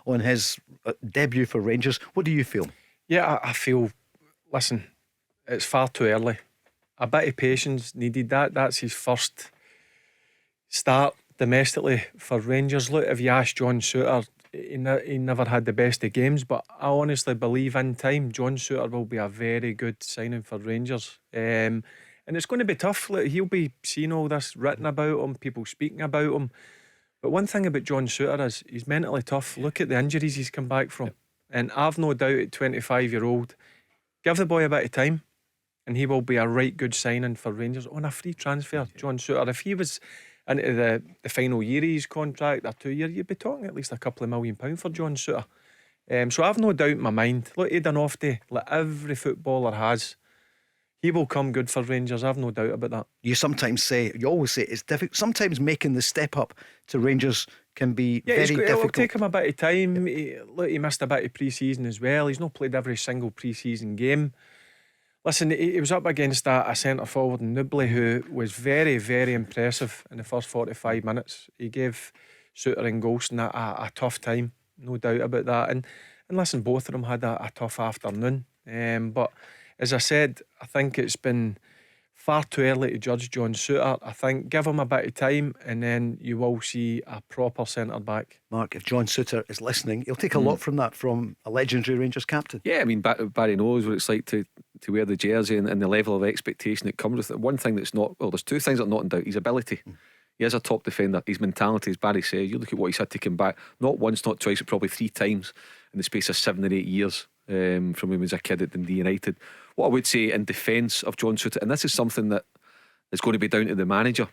on his debut for Rangers. What do you feel? Yeah, I feel, listen, it's far too early. A bit of patience needed. That's his first start domestically for Rangers. Look, if you ask John Souttar, he never had the best of games, but I honestly believe in time John Souttar will be a very good signing for Rangers. And it's going to be tough. Look, he'll be seeing all this written about him, people speaking about him. But one thing about John Souttar is he's mentally tough. Look at the injuries he's come back from. And I've no doubt at 25-year-old, give the boy a bit of time and he will be a right good signing for Rangers on a free transfer. John Souttar, if he was into the final year of his contract or 2 years, you'd be talking at least a couple of £1 million for John Souttar. So I've no doubt in my mind. Look, he had an off day like every footballer has. He will come good for Rangers, I've no doubt about that. You always say it's difficult. Sometimes making the step up to Rangers can be very difficult. It'll take him a bit of time. He missed a bit of pre-season as well. He's not played every single pre-season game. Listen, he was up against a centre forward in Nubly who was very, very impressive in the first 45 minutes. He gave Souttar and Golson a tough time, no doubt about that. And listen, both of them had a tough afternoon. But as I said, I think it's been far too early to judge John Souttar. I think give him a bit of time and then you will see a proper centre back. Mark, if John Souttar is listening, he'll take a lot from that, from a legendary Rangers captain. Yeah, I mean, Barry knows what it's like to wear the jersey and the level of expectation that comes with it. One thing that's not, well, there's two things that are not in doubt: his ability. He is a top defender. His mentality, as Barry says, you look at what he's had to come back, not once, not twice, but probably 3 times in the space of 7 or 8 years from when he was a kid at Dundee United. What I would say in defence of John Souttar, and this is something that is going to be down to the manager,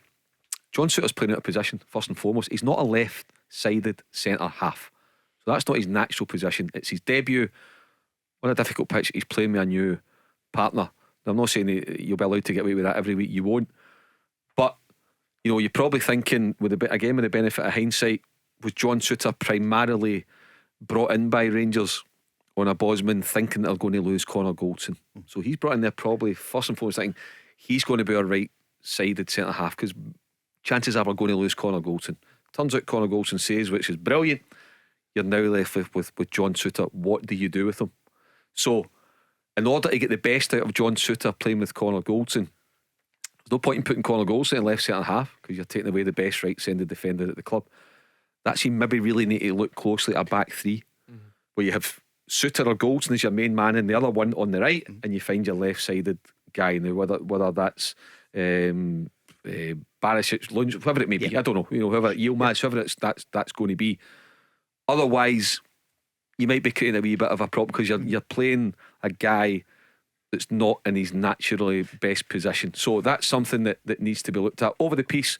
John Souttar's playing out of position first and foremost. He's not a left-sided centre half, so that's not his natural position. It's his debut on a difficult pitch. He's playing with a new partner. Now, I'm not saying that you'll be allowed to get away with that every week. You won't. But you know, you're probably thinking, with the benefit of hindsight, was John Souttar primarily brought in by Rangers on a Bosman thinking they're going to lose Connor Goldson? So he's brought in there probably first and foremost thinking he's going to be our right-sided centre half, because chances are we're going to lose Connor Goldson. Turns out Connor Goldson says, which is brilliant, you're now left with John Souttar. What do you do with him? So in order to get the best out of John Souttar playing with Connor Goldson, there's no point in putting Connor Goldson in left centre half, because you're taking away the best right-sided defender at the club. That's you maybe really need to look closely at a back three, where you have Souttar or Goldson as your main man and the other one on the right, and you find your left-sided guy. Now whether that's Barisic, Lunge, whoever it may be, I don't know, whoever Yilmaz, whoever that's going to be. Otherwise, you might be creating a wee bit of a problem, because you're playing a guy that's not in his naturally best position. So that's something that needs to be looked at. Over the piece,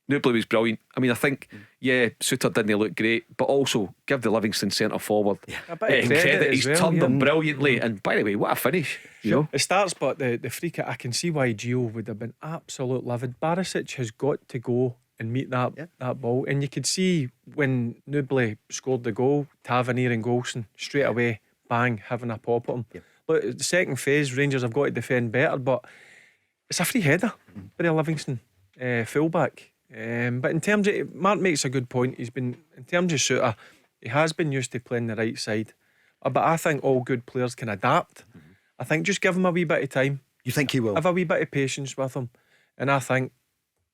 Nubly was brilliant. I mean, I think, Souttar didn't look great, but also give the Livingston centre forward credit. He's turned them brilliantly. And by the way, what a finish! It starts, but the free kick, I can see why Gio would have been absolute livid. Barisic has got to go and meet that ball, and you could see when Nubly scored the goal, Tavernier and Golson straight away, bang, having a pop at him. Look, the second phase, Rangers have got to defend better, but it's a free header for the Livingston fullback. But in terms of, Mark makes a good point. He's been, in terms of Souttar, he has been used to playing the right side. But I think all good players can adapt. I think just give him a wee bit of time. You think he will? Have a wee bit of patience with him, and I think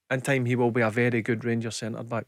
in time he will be a very good Rangers centre back.